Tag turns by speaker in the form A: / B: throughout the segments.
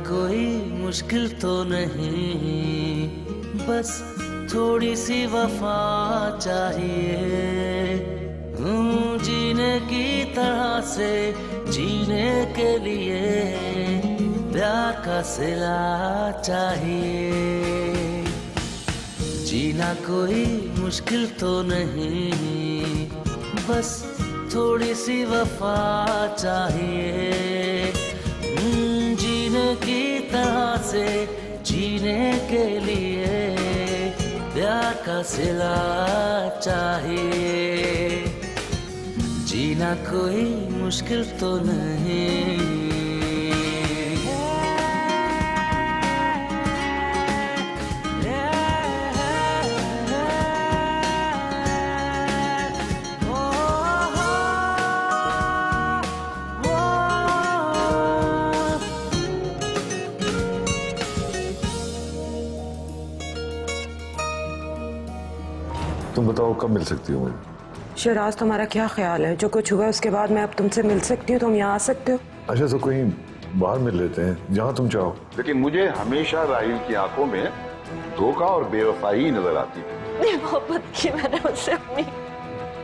A: कोई मुश्किल तो नहीं, बस थोड़ी सी वफा चाहिए। जीने की तरह से जीने के लिए प्यार का सिला चाहिए। जीना कोई मुश्किल तो नहीं, बस थोड़ी सी वफा चाहिए। जीने की तरह से जीने के लिए प्यार का सिला चाहिए। जीना कोई मुश्किल तो नहीं।
B: तुम बताओ कब मिल सकती हो मुझे?
C: शिराज, तुम्हारा क्या ख्याल है? जो कुछ हुआ उसके बाद मैं अब तुमसे मिल सकती हूँ? तुम यहाँ आ सकते हो?
B: अच्छा तो कहीं बाहर मिल लेते हैं, जहाँ तुम चाहो।
D: लेकिन मुझे हमेशा राहिल की आंखों में धोखा और बेवफाई नजर आती थी।
E: मोहब्बत की मैंने उससे अपनी,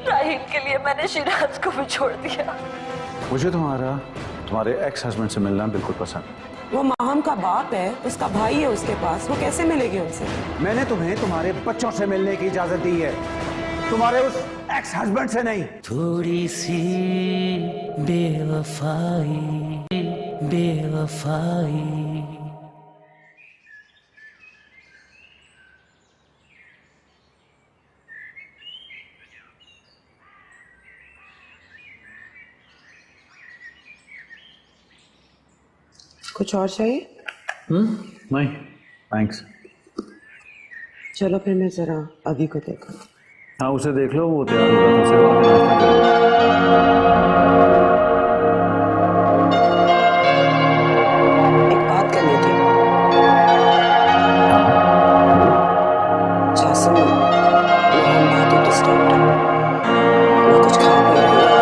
E: राहिल के लिए मैंने शिराज को भी छोड़ दिया।
F: मुझे तुम्हारे एक्स हस्बैंड से मिलना बिल्कुल पसंद है।
C: वो माहम का बाप है, उसका भाई है उसके पास, वो कैसे मिलेगी उनसे?
F: मैंने तुम्हें तुम्हारे बच्चों से मिलने की इजाजत दी है, तुम्हारे उस एक्स हस्बैंड से नहीं।
A: थोड़ी सी बेवफाई, बेवफाई।
C: कुछ और चाहिए?
F: नहीं थैंक्स।
C: चलो फिर मैं जरा अभी को देखा।
F: हाँ उसे देख लो, वो तैयार होगा तो उसे आके नाश्ता करो।
C: एक बात करनी थी। जासिम, माहम बहुत ही डिस्टर्ब्ड है, ना कुछ खा पी रही है,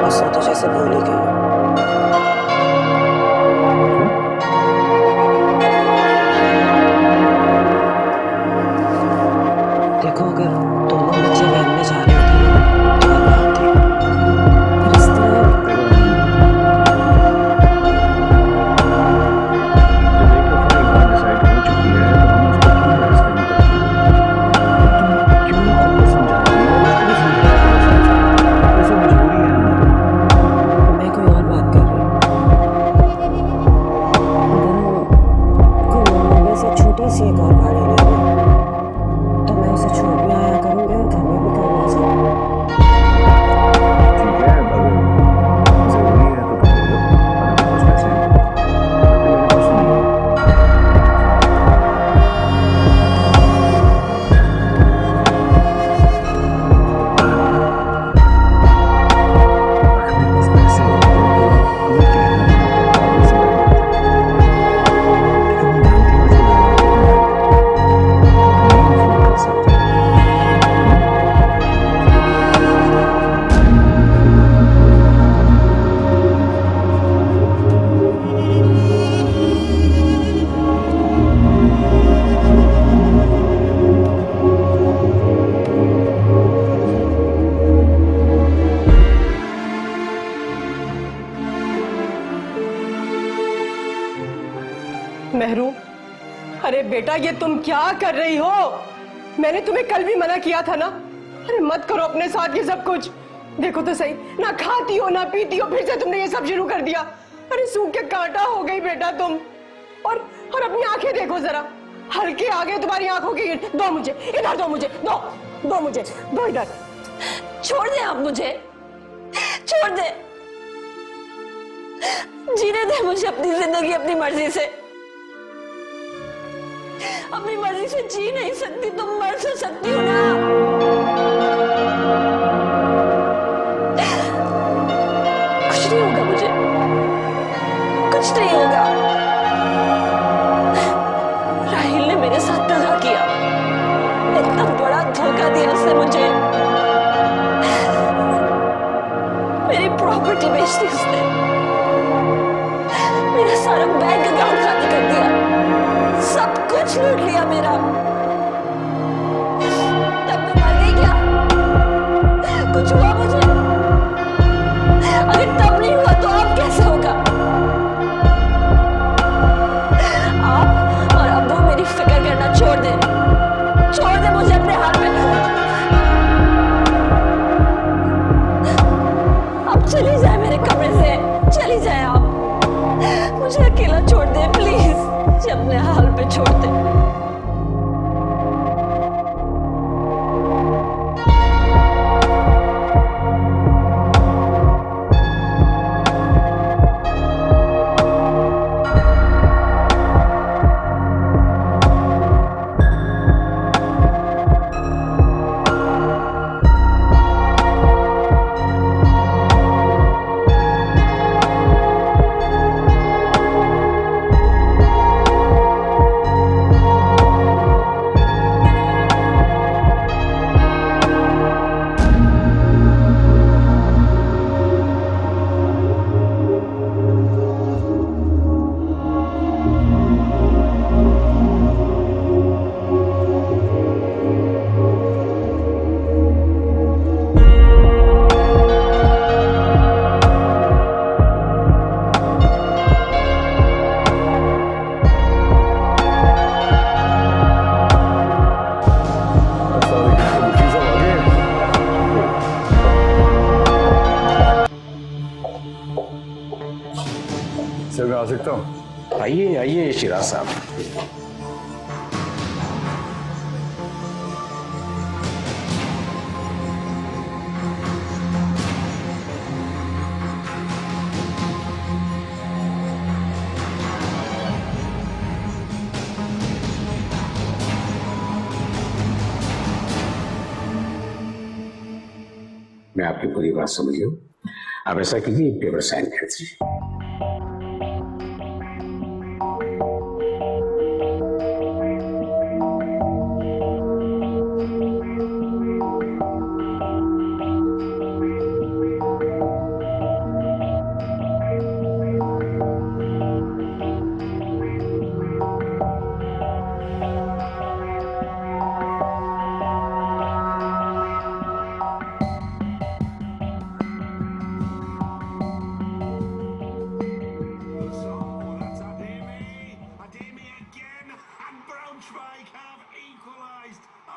C: बस तो जैसे भूल ही गई। देखो, अगर तुम लोग बच्चे वैन में जा रहे होते ना तो और बात थी, पर इस तरह
F: जब एक दफा एक बात डिसाइड हो चुकी है तो हम उसको क्यों बहस करनी पड़ती है? तुम क्यों नहीं खुद को समझाती हो? उसको भी समझाओ। वैसे मजबूरी है ना।
C: मैं कोई और बात कर रही हूँ। अगर हम कोई मामले से छोटी सी एक और गाड़ी ले लें तो मैं उसे छोड़ भी आया करूँगी और घर में भी काम आ जाएगा।
F: ठीक है, अगर जरूरी है तो तुम ले लो, अगर कुछ पैसे हैं तो मेरे पास नहीं है। अगर मेरे पास पैसे होते तो मैं कहना नहीं ऐसी बात नहीं। लेकिन मैं जानती हूँ जो नहीं अफोर्ड कर सकती।
G: महरूम, अरे बेटा ये तुम क्या कर रही हो? मैंने तुम्हें कल भी मना किया था ना। अरे मत करो अपने साथ ये सब कुछ। देखो तो सही, ना खाती हो ना पीती हो, फिर से तुमने ये सब शुरू कर दिया। अरे सूख के कांटा हो गई बेटा तुम। और अपनी आंखें देखो जरा, हल्के आ गए तुम्हारी आंखों की। दो मुझे, इधर दो मुझे, दो मुझे, दो इधर।
E: छोड़ दे आप मुझे, छोड़ दे, जीने दे मुझे अपनी जिंदगी अपनी मर्जी से। अपनी मर्जी से जी नहीं सकती, तुम मर तो सकती हो ना। कुछ नहीं होगा मुझे, कुछ नहीं होगा। राहिल ने मेरे साथ दगा किया, इतना बड़ा धोखा दिया उसने मुझे। मेरी प्रॉपर्टी बेच दी उसने, मेरा सारा मुझे अकेला छोड़ दे प्लीज, मुझे अपने हाल पे छोड़ दे।
B: सर मैं आ सकता हूँ?
F: आइए आइए शिराज साहब। मैं आपकी पूरी बात समझ लूं। आप ऐसा कीजिए, पेपर साइन कर दीजिए।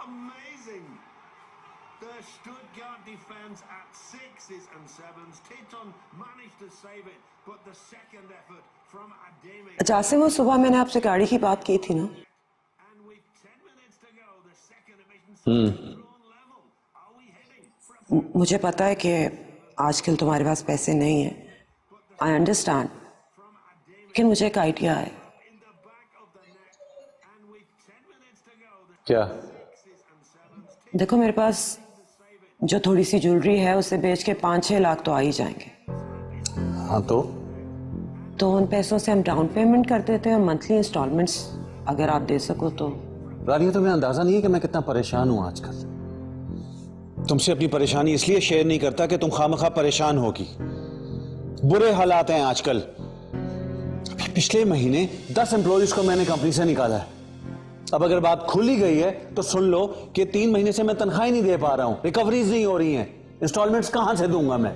H: Amazing! The Stuttgart defense at 6s and 7s. Titon managed to save it, but the second effort from Ademi.
C: जैसे वो सुबह मैंने आपसे गाड़ी की बात की थी ना,
H: And with 10 minutes to go, the second emission level. Are we heading?
C: मुझे पता है कि आजकल तुम्हारे पास पैसे नहीं है, आई अंडरस्टैंड, लेकिन मुझे एक आइडिया है।
F: क्या?
C: देखो मेरे पास जो थोड़ी सी ज्वेलरी है उसे बेच के 5-6 लाख तो आ ही जाएंगे।
F: हाँ तो
C: उन पैसों से हम डाउन पेमेंट कर देते हैं, मंथली इंस्टॉलमेंट्स अगर आप दे सको तो।
F: रानिया, तुम्हें अंदाजा नहीं है कि मैं कितना परेशान हूं आजकल। तुमसे अपनी परेशानी इसलिए शेयर नहीं करता कि तुम खामखा परेशान होगी। बुरे हालात हैं आजकल। अभी पिछले महीने 10 एम्प्लॉयज को मैंने कंपनी से निकाला है। अब अगर बात खुल ही गई है तो सुन लो कि 3 महीने से मैं तनख्वाह ही नहीं दे पा रहा हूं, रिकवरीज नहीं हो रही हैं, इंस्टॉलमेंट्स कहां से दूंगा मैं?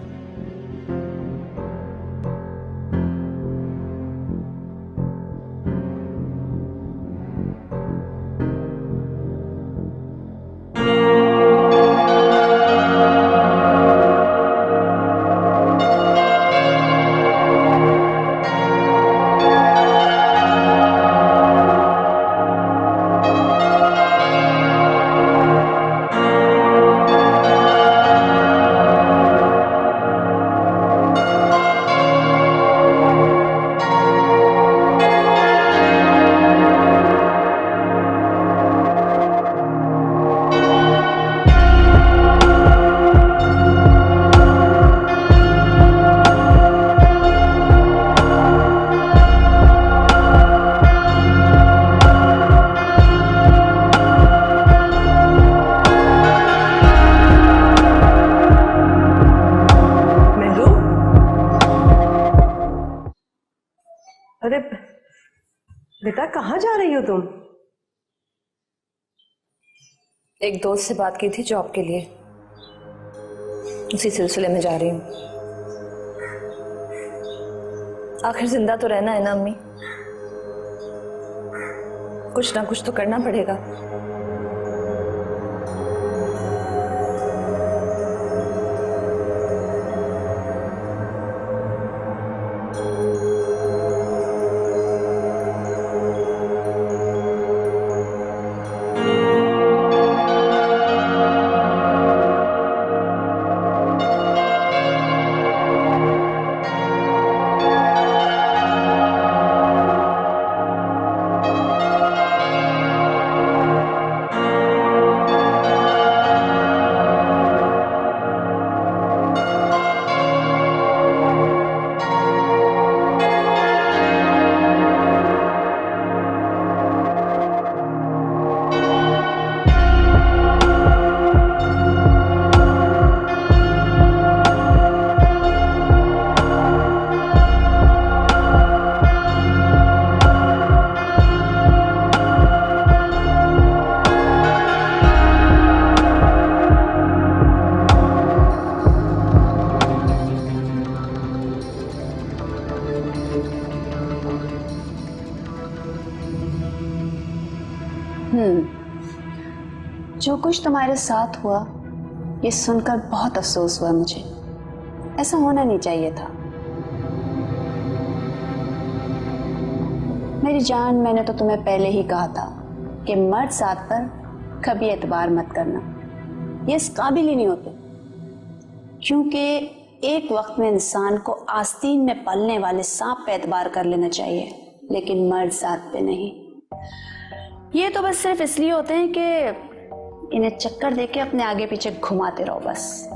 G: अरे बेटा, कहाँ जा रही हो तुम?
E: एक दोस्त से बात की थी जॉब के लिए, उसी सिलसिले में जा रही हूँ। आखिर जिंदा तो रहना है ना अम्मी, कुछ ना कुछ तो करना पड़ेगा।
I: जो कुछ तुम्हारे साथ हुआ ये सुनकर बहुत अफसोस हुआ मुझे। ऐसा होना नहीं चाहिए था। मेरी जान, मैंने तो तुम्हें पहले ही कहा था कि मर्द साथ पर कभी एतबार मत करना, ये इस काबिल ही नहीं होते। क्योंकि एक वक्त में इंसान को आस्तीन में पलने वाले सांप पे एतबार कर लेना चाहिए, लेकिन मर्द साथ पे नहीं। ये तो बस सिर्फ इसलिए होते हैं कि इन्हें चक्कर देके अपने आगे पीछे घुमाते रहो बस।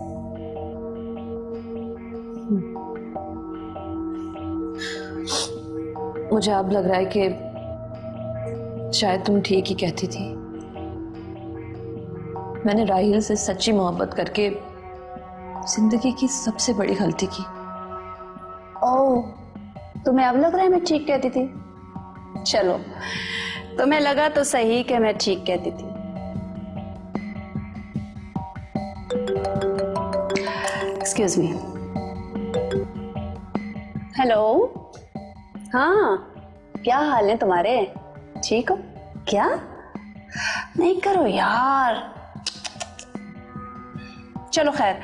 E: मुझे अब लग रहा है कि शायद तुम ठीक ही कहती थी। मैंने राहिल से सच्ची मोहब्बत करके जिंदगी की सबसे बड़ी गलती की।
I: ओह, तुम्हें अब लग रहा है मैं ठीक कहती थी? चलो, तुम्हें लगा तो सही कि मैं ठीक कहती थी। Excuse me. हेलो, हाँ, क्या हाल है तुम्हारे? ठीक हो? क्या नहीं करो यार। चलो खैर,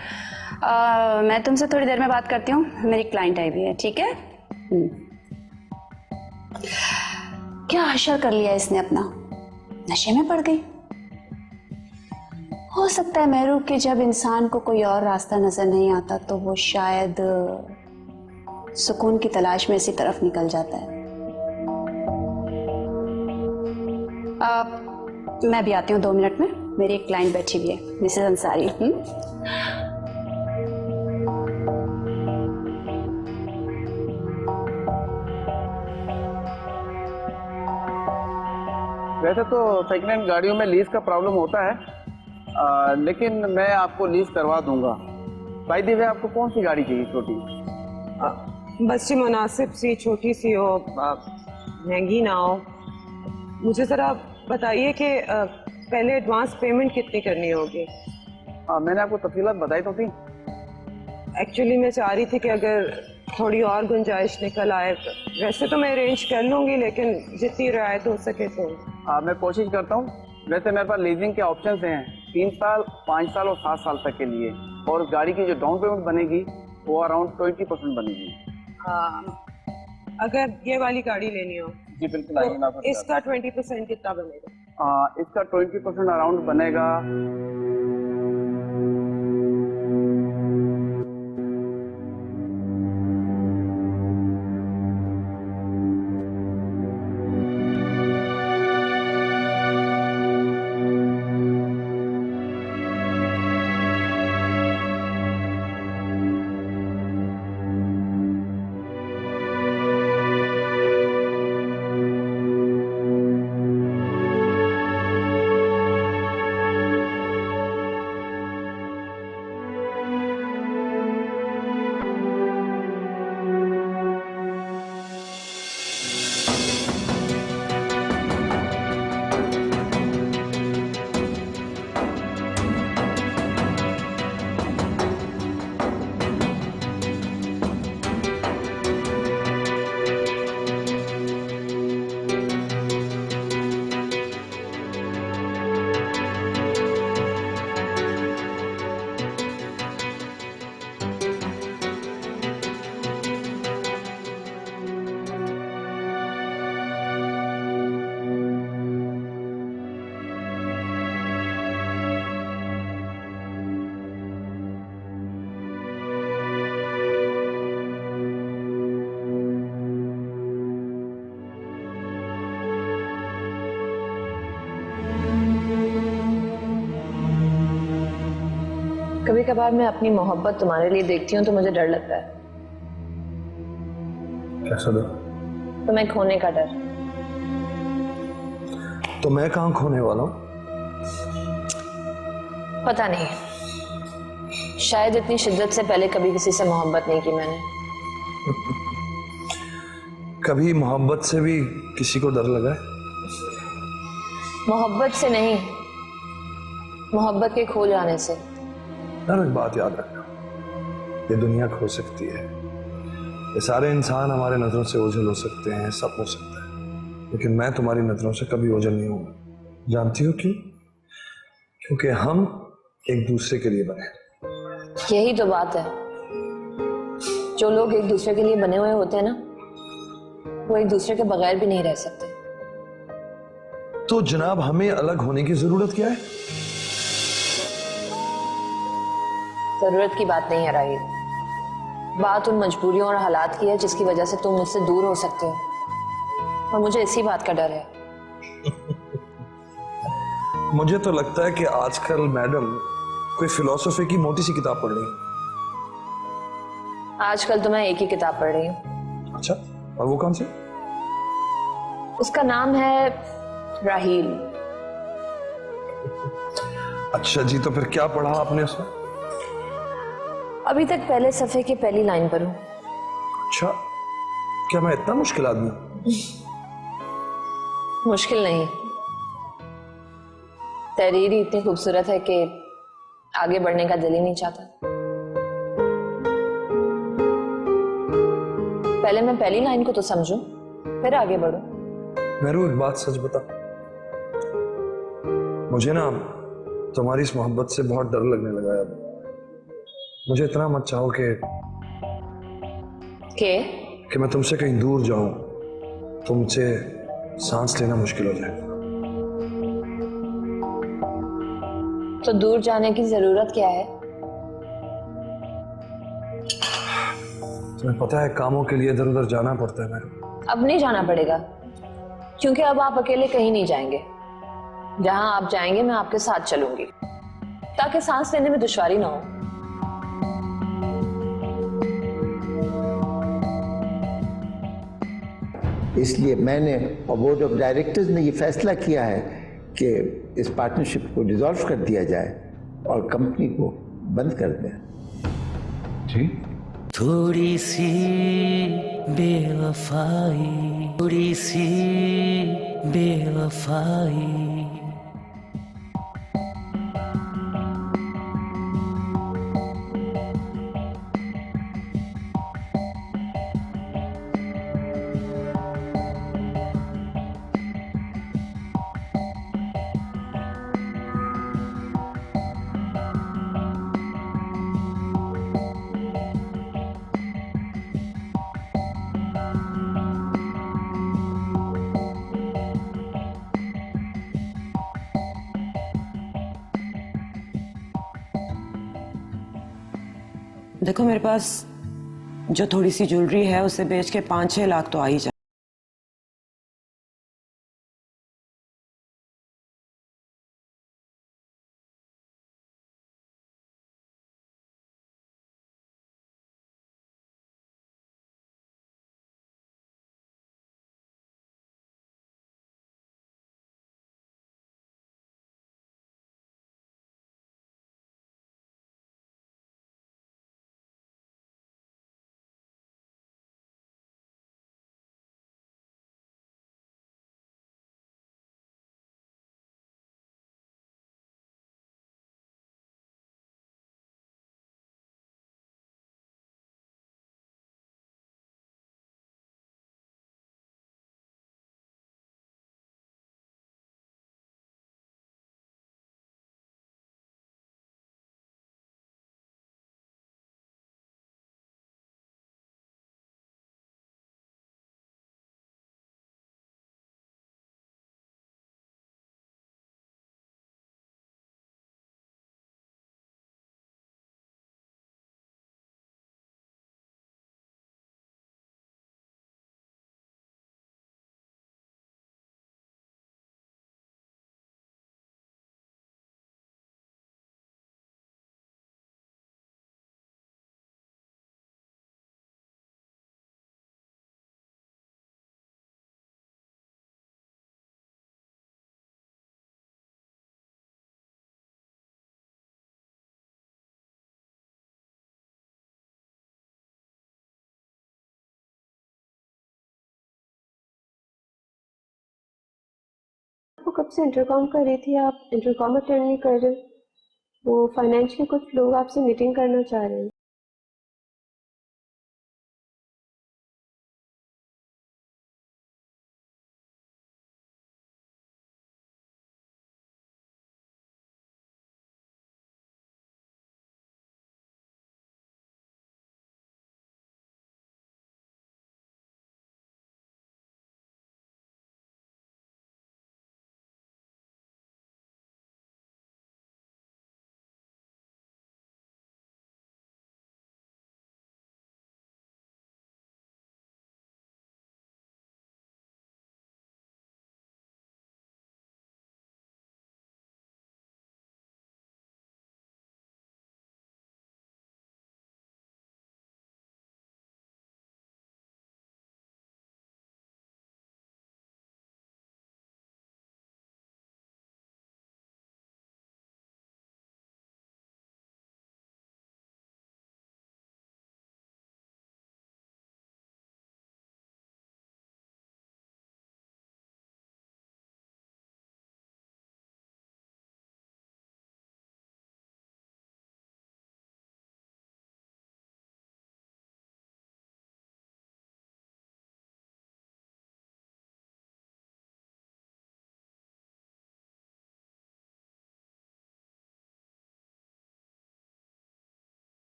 I: मैं तुमसे थोड़ी देर में बात करती हूँ, मेरी क्लाइंट आई हुई है। ठीक है? क्या हशर कर लिया इसने अपना, नशे में पड़ गई। हो सकता है मेहरू कि जब इंसान को कोई और रास्ता नजर नहीं आता तो वो शायद सुकून की तलाश में इसी तरफ निकल जाता है। मैं भी आती हूँ 2 मिनट में, मेरी एक क्लाइंट बैठी हुई है, मिसेस अंसारी।
F: वैसे तो सेकेंड हैंड गाड़ियों में लीज का प्रॉब्लम होता है, लेकिन मैं आपको लीज करवा दूंगा। भाई दी, आपको कौन सी गाड़ी चाहिए? छोटी
G: बस जी, मुनासिब सी, छोटी सी हो, महंगी ना हो। मुझे ज़रा बताइए कि पहले एडवांस पेमेंट कितनी करनी होगी?
F: मैंने आपको तफसीलात बताई तो थी।
G: एक्चुअली मैं चाह रही थी कि अगर थोड़ी और गुंजाइश निकल आए, वैसे तो मैं अरेंज कर लूँगी, लेकिन जितनी रियायत हो सके तो।
F: मैं कोशिश करता हूँ। वैसे मेरे पास लीजिंग के ऑप्शंस हैं 3 साल, 5 साल और 7 साल तक के लिए, और गाड़ी की जो डाउन पेमेंट बनेगी वो अराउंड 20% बनेगी।
G: अगर ये वाली गाड़ी लेनी हो
F: जी बिल्कुल, आइए मैं आपको
G: इसका 20% कितना बनेगा?
F: इसका 20% अराउंड बनेगा
E: कभी कभार मैं अपनी मोहब्बत तुम्हारे लिए देखती हूँ तो मुझे डर लगता है।
B: कैसा डर?
E: तुम्हें खोने का डर।
B: तो मैं कहाँ खोने वाला हूँ?
E: पता नहीं, शायद इतनी शिद्दत से पहले कभी किसी से मोहब्बत नहीं की मैंने।
B: कभी मोहब्बत से भी किसी को डर लगा है?
E: मोहब्बत से नहीं, मोहब्बत के खो जाने से।
B: यार एक बात याद रखना, ये दुनिया खो सकती है, ये सारे इंसान हमारे नजरों से ओझल हो सकते हैं, सब हो सकता है, लेकिन मैं तुम्हारी नजरों से कभी ओझल नहीं हूँ। जानती हो क्यों? क्योंकि हम एक दूसरे के लिए बने।
E: यही तो बात है, जो लोग एक दूसरे के लिए बने हुए होते हैं ना, वो एक दूसरे के बगैर भी नहीं रह सकते।
B: तो जनाब हमें अलग होने की जरूरत क्या है?
E: जरूरत की बात नहीं है राहिल, बात उन मजबूरियों और हालात की है जिसकी वजह से तुम मुझसे दूर हो सकते हो, और मुझे इसी बात का डर है।
B: मुझे तो लगता है कि आजकल मैडम कोई फिलॉसफी की मोटी सी किताब पढ़ रही है।
E: आजकल तो मैं एक ही किताब पढ़ रही हूँ।
B: अच्छा, और वो कौन सी?
E: उसका नाम है राहील।
B: अच्छा जी, तो फिर क्या पढ़ा आपने उसमें?
E: अभी तक पहले सफे की पहली लाइन पर हूँ।
B: अच्छा, क्या मैं इतना मुश्किल आदमी हूं?
E: मुश्किल नहीं, तहरीर ही इतनी खूबसूरत है कि आगे बढ़ने का दिल ही नहीं चाहता। पहले मैं पहली लाइन को तो समझूं, फिर आगे बढ़ूं।
B: मेरू एक बात सच बता, मुझे ना तुम्हारी इस मोहब्बत से बहुत डर लगने लगा है। मुझे इतना मत चाहो कि मैं तुमसे कहीं दूर जाऊं, तुमसे सांस लेना मुश्किल हो जाए।
E: तो दूर जाने की जरूरत क्या है?
B: तुम्हें पता है कामों के लिए इधर उधर जाना पड़ता है मेरे।
E: अब नहीं जाना पड़ेगा, क्योंकि अब आप अकेले कहीं नहीं जाएंगे। जहां आप जाएंगे मैं आपके साथ चलूंगी, ताकि सांस लेने में दुश्वारी ना हो।
J: इसलिए मैंने और बोर्ड ऑफ डायरेक्टर्स ने ये फैसला किया है कि इस पार्टनरशिप को डिसॉल्व कर दिया जाए और कंपनी को बंद कर दें।
F: जी?
A: थोड़ी सी बेवफाई, थोड़ी सी बेवफाई।
C: देखो मेरे पास जो थोड़ी सी ज्वेलरी है उसे बेच के 5-6 लाख तो आ ही जाए।
K: आपको कब से इंटरकॉम कर रही थी, आप इंटरकॉम अटेंड नहीं कर रहे। वो फाइनेंशियली कुछ लोग आपसे मीटिंग करना चाह रहे हैं।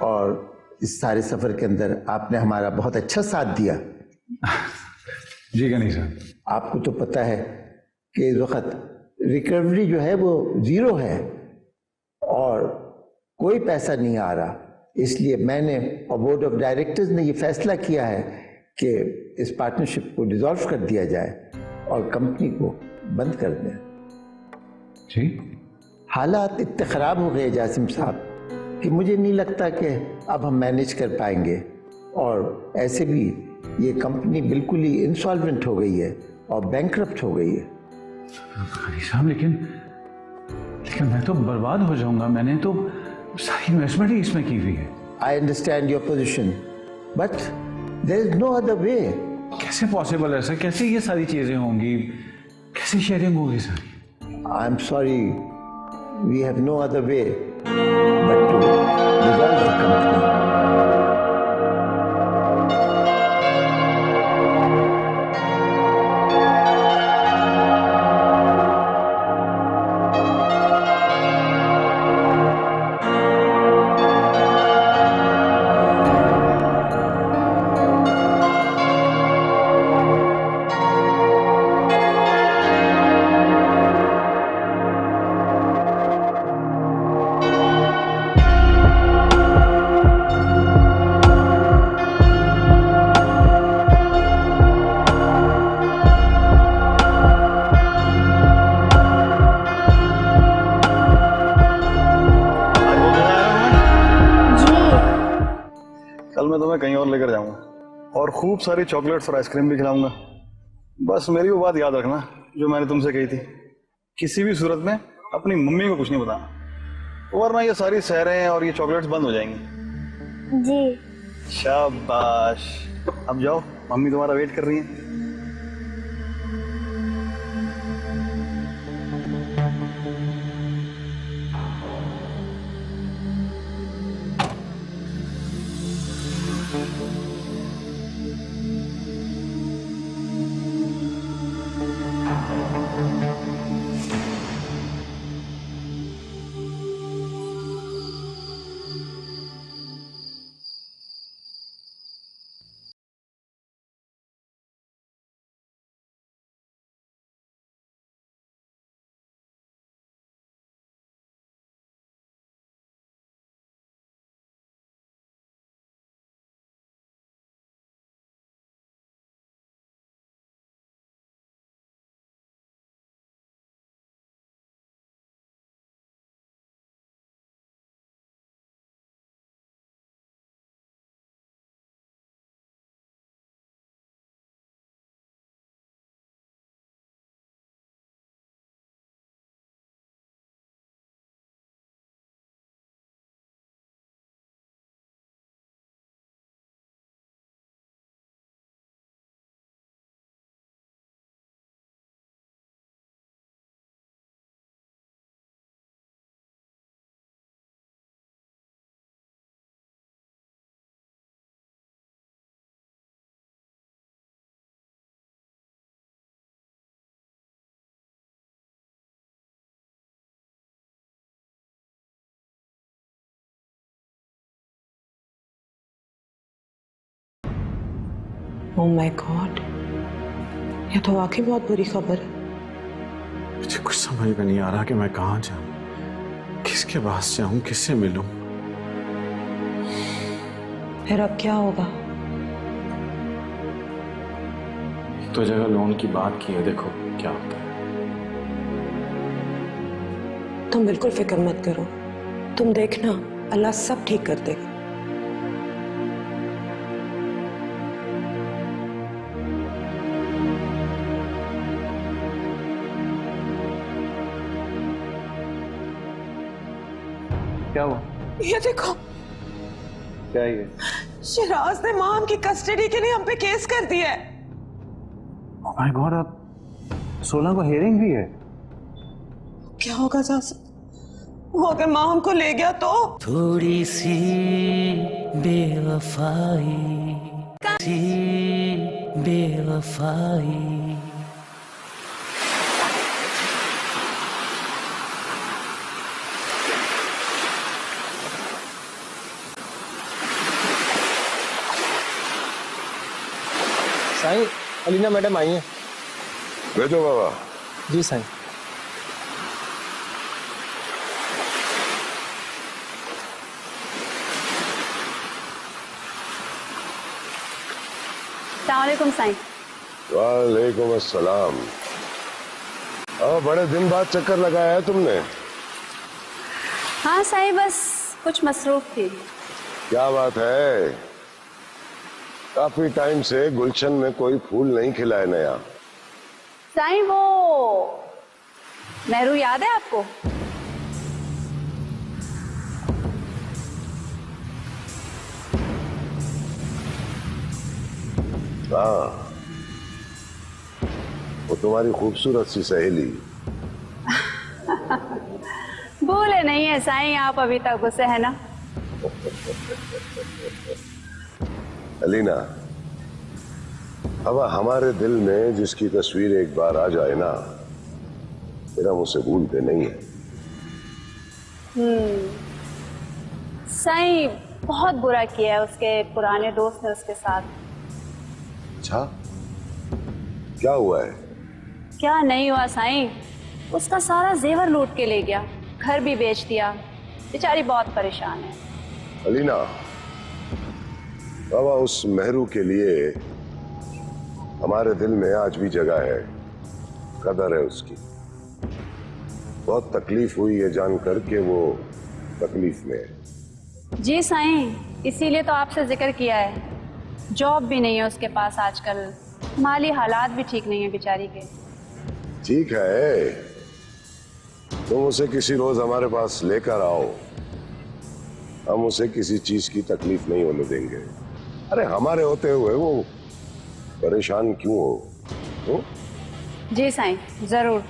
J: और इस सारे सफर के अंदर आपने हमारा बहुत अच्छा साथ दिया।
F: जी गनी साहब,
J: आपको तो पता है कि इस वक्त रिकवरी जो है वो 0 है और कोई पैसा नहीं आ रहा, इसलिए मैंने और बोर्ड ऑफ डायरेक्टर्स ने ये फैसला किया है कि इस पार्टनरशिप को डिसॉल्व कर दिया जाए और कंपनी को बंद कर दें।
F: जी,
J: हालात इतने ख़राब हो गए जासिम साहब कि मुझे नहीं लगता कि अब हम मैनेज कर पाएंगे, और ऐसे भी ये कंपनी बिल्कुल ही इंसॉल्वेंट हो गई है और बैंकरप्ट हो गई है।
F: गनी साहब, लेकिन मैं तो बर्बाद हो जाऊंगा। मैंने तो सारी इन्वेस्टमेंट ही इसमें की हुई है।
J: I understand your position, but there is no other way.
F: कैसे पॉसिबल है सर? कैसे ये सारी चीजें होंगी? कैसे शेयरिंग होगी sir?
J: I am sorry, we have no other way but to dissolve the company.
L: कल मैं तुम्हें कहीं और लेकर जाऊंगा और खूब सारी चॉकलेट्स और आइसक्रीम भी खिलाऊंगा। बस मेरी वो बात याद रखना जो मैंने तुमसे कही थी, किसी भी सूरत में अपनी मम्मी को कुछ नहीं बताना, वरना ये सारी सैरें और ये चॉकलेट्स बंद हो जाएंगी।
K: जी।
L: शाबाश, अब जाओ, मम्मी तुम्हारा वेट कर रही है।
G: ओह माय गॉड, ये तो वाकई बहुत बुरी खबर है।
M: मुझे कुछ समझ में नहीं आ रहा कि मैं कहाँ जाऊं, किसके पास जाऊं, किससे मिलूं।
G: फिर अब क्या होगा?
M: तो जगह लोन की बात की है, देखो क्या होता है।
G: तुम बिल्कुल फिक्र मत करो, तुम देखना अल्लाह सब ठीक कर देगा।
L: क्या हुआ?
G: ये देखो,
L: क्या ये?
G: शिराज ने माम की कस्टडी के लिए हम पे केस कर दिया है।
F: ओह माय गॉड, अब 16 को हियरिंग भी है।
G: क्या होगा जासिम? वो अगर माँ हमको ले गया तो?
A: थोड़ी सी बेवफाई, बेवफाई।
N: साईं, अलीना मैडम आई हैं।
D: भेजो बाबा।
N: जी साईं।
I: अस्सलामुअलैकुम साईं।
D: वालेकुम अस्सलाम। बड़े दिन बाद चक्कर लगाया है तुमने।
I: हाँ साईं, बस कुछ मसरूफ थी।
D: क्या बात है, काफी टाइम से गुलशन में कोई फूल नहीं खिला है नया।
I: साईं वो मेहरू याद है आपको?
D: हाँ, वो तुम्हारी खूबसूरत सी सहेली।
I: भूले नहीं है साईं, आप अभी तक उसे, है ना?
D: अलीना, अब हमारे दिल में जिसकी तस्वीर एक बार आ जाए ना, फिर हम उसे भूलते नहीं है।
I: साईं बहुत बुरा किया है उसके पुराने दोस्त ने उसके साथ।
D: अच्छा, क्या हुआ है?
I: क्या नहीं हुआ साईं, उसका सारा जेवर लूट के ले गया, घर भी बेच दिया, बेचारी बहुत परेशान है।
D: अलीना, बाबा उस मेहरू के लिए हमारे दिल में आज भी जगह है, कदर है उसकी। बहुत तकलीफ हुई है जानकर के वो तकलीफ में है।
I: जी साईं, इसीलिए तो आपसे जिक्र किया है। जॉब भी नहीं है उसके पास आजकल, माली हालात भी ठीक नहीं है बेचारी के।
D: ठीक है, तुम उसे किसी रोज हमारे पास लेकर आओ, हम उसे किसी चीज की तकलीफ नहीं होने देंगे। अरे हमारे होते हुए वो परेशान क्यों हो?
I: जी साईं, जरूर।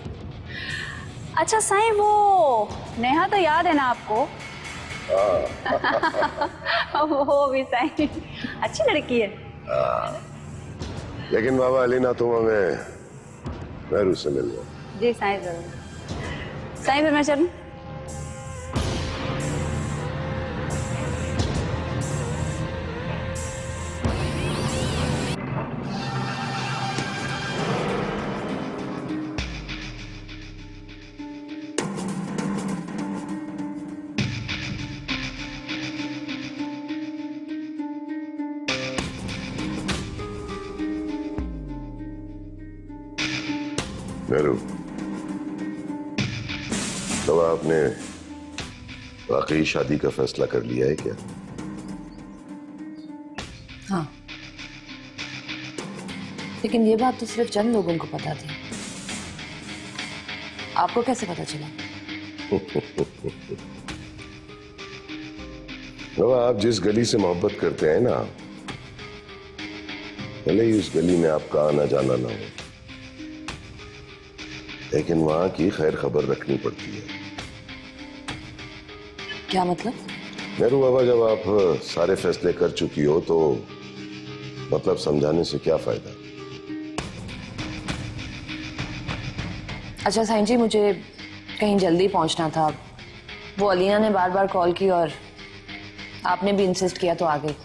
I: अच्छा साईं, वो नेहा तो याद है ना आपको? वो भी साईं अच्छी लड़की है।
D: लेकिन बाबा अलीना, तुम हमें मेहरू से मिल लो।
I: जी साईं, जरूर। साईं फिर मैं चलूं?
D: मेहरू, तो आपने वाकई शादी का फैसला कर लिया है क्या?
E: हाँ, लेकिन ये बात तो सिर्फ चंद लोगों को पता थी। आपको कैसे पता चला?
D: बाबा, आप जिस गली से मोहब्बत करते हैं ना, भले ही उस गली में आपका आना जाना ना हो, लेकिन वहां की खैर खबर रखनी पड़ती है।
E: क्या मतलब?
D: मेहरू बाबा, जब आप सारे फैसले कर चुकी हो तो मतलब समझाने से क्या फायदा?
E: अच्छा साईं जी, मुझे कहीं जल्दी पहुंचना था। वो अलीना ने बार बार कॉल की और आपने भी इंसिस्ट किया तो आ गई।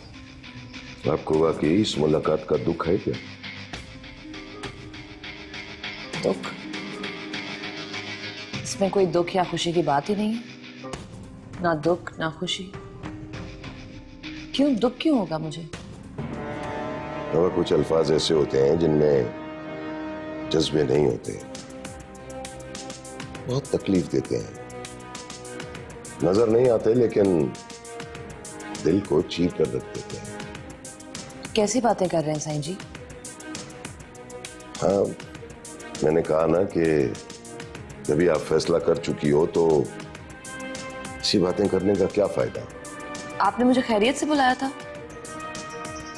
D: आपको वाकई इस मुलाकात का दुख है क्या?
E: दुख? इसमें कोई दुख या खुशी की बात ही नहीं है। ना दुख ना खुशी। क्यों दुख क्यों होगा मुझे?
D: और कुछ अल्फाज ऐसे होते हैं जिनमें जज्बे नहीं होते, बहुत तकलीफ देते हैं, नजर नहीं आते लेकिन दिल को चीर कर रख देते हैं।
E: कैसी बातें कर रहे हैं साईं जी?
D: हाँ, मैंने कहा ना कि जब आप फैसला कर चुकी हो तो ऐसी बातें करने का क्या फायदा?
E: आपने मुझे खैरियत से बुलाया था।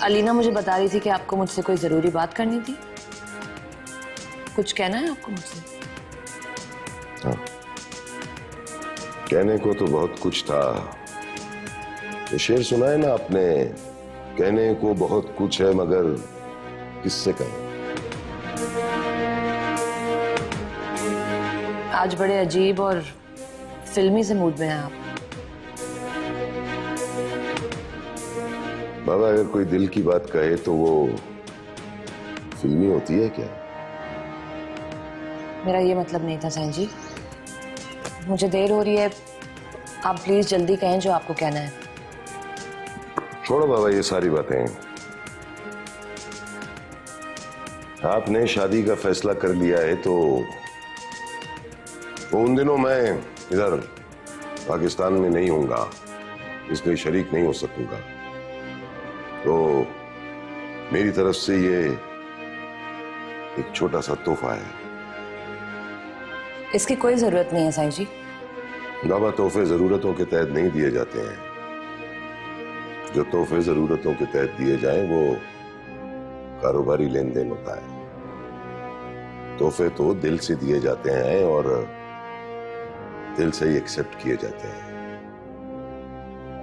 E: अलीना मुझे बता रही थी कि आपको मुझसे कोई जरूरी बात करनी थी। कुछ कहना है आपको मुझसे?
D: हाँ, कहने को तो बहुत कुछ था। ये शेर सुना है ना आपने, कहने को बहुत कुछ है मगर किससे कहें।
E: आज बड़े अजीब और फिल्मी से मूड में हैं आप।
D: बाबा, अगर कोई दिल की बात कहे तो वो फिल्मी होती है क्या?
E: मेरा ये मतलब नहीं था साईं जी, मुझे देर हो रही है, आप प्लीज जल्दी कहें जो आपको कहना है।
D: छोड़ो बाबा ये सारी बातें। आपने शादी का फैसला कर लिया है तो उन दिनों मैं इधर पाकिस्तान में नहीं होऊंगा, इसमें शरीक नहीं हो सकूंगा, तो मेरी तरफ से ये एक छोटा सा तोहफा है।
E: इसकी कोई जरूरत नहीं है साईं जी।
D: बाबा तोहफे जरूरतों के तहत नहीं दिए जाते हैं, जो तोहफे जरूरतों के तहत दिए जाएं वो कारोबारी लेन देन होता है। तोहफे तो दिल से दिए जाते हैं और दिल से ही एक्सेप्ट किए जाते हैं।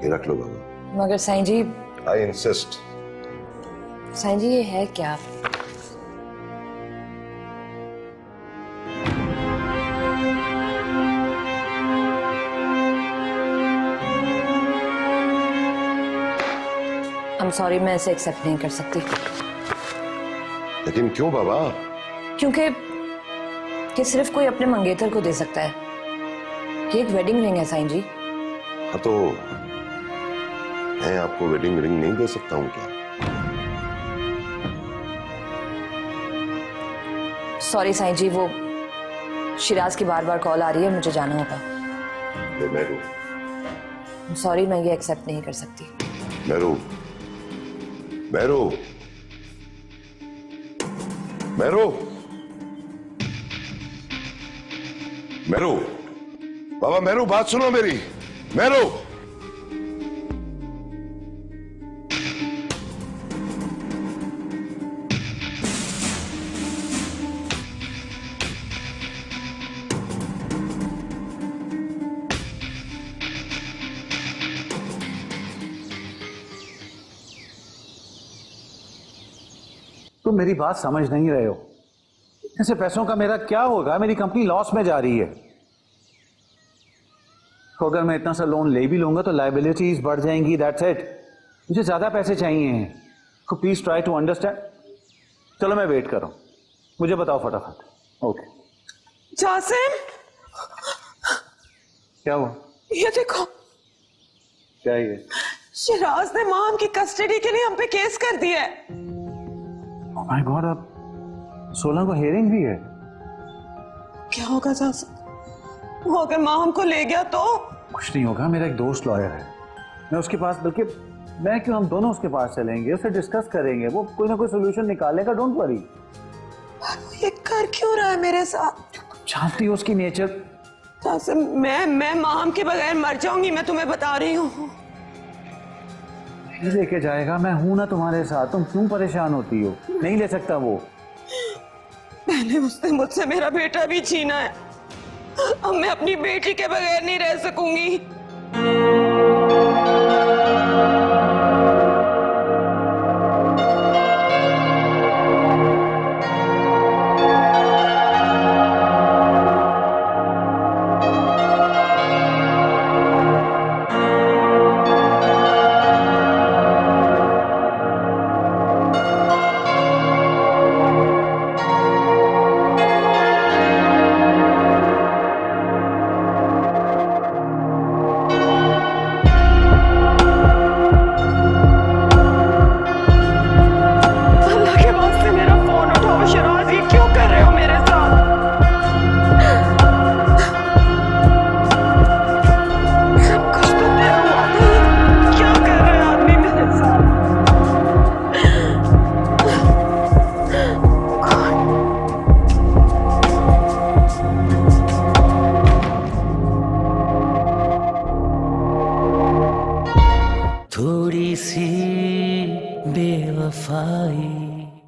D: ये रख लो बाबा।
E: मगर साईं जी,
D: आई इंसिस्ट।
E: साईं जी ये है क्या? I'm sorry, मैं इसे एक्सेप्ट नहीं कर सकती।
D: लेकिन क्यों बाबा?
E: क्योंकि सिर्फ कोई अपने मंगेतर को दे सकता है। ये एक वेडिंग रिंग है साईं जी।
D: हाँ तो मैं आपको वेडिंग रिंग नहीं दे सकता हूँ क्या?
E: सॉरी साईं जी, वो शिराज की बार बार कॉल आ रही है, मुझे जाना होगा। सॉरी, मैं ये एक्सेप्ट नहीं कर सकती।
D: मेरू, मेरू, मेरू, मेरू, बाबा मेरू, बात सुनो मेरी। मेरू,
F: तुम मेरी बात समझ नहीं रहे हो। ऐसे पैसों का मेरा क्या होगा? मेरी कंपनी लॉस में जा रही है। तो अगर मैं इतना सा लोन ले भी लूंगा तो लायबिलिटीज बढ़ जाएंगी। That's it. मुझे ज्यादा पैसे चाहिए हैं। तो प्लीज ट्राई टू अंडरस्टैंड। चलो मैं वेट कर रहा हूं, मुझे बताओ फटाफट। ओके।
G: जासिम,
F: क्या हुआ?
G: ये देखो,
F: क्या ये?
G: शिराज ने माम की कस्टडी के लिए हम पे केस कर दिया है।
F: माय गॉड, अब 16 को हियरिंग भी है।
G: क्या होगा जासिम? वो अगर माँ हमको ले गया तो?
F: कुछ नहीं होगा, मेरा एक दोस्त लॉयर है, मैं उसके पास, बल्कि मैं क्यों, हम दोनों उसके पास चलेंगे, उससे डिस्कस करेंगे, वो कोई ना कोई सोल्यूशन निकालेगा। Don't worry.
G: ये कर क्यों रहा है मेरे साथ?
F: जानती हो उसकी नेचर।
G: जासिम, मैं माम के बगैर मर जाऊंगी, मैं तुम्हें बता रही हूँ।
F: लेके जाएगा, मैं हूं ना तुम्हारे साथ, तुम क्यों परेशान होती हो? नहीं ले सकता वो।
G: पहले उसने मुझसे मेरा बेटा भी छीना है, अब मैं अपनी बेटी के बगैर नहीं रह सकूंगी।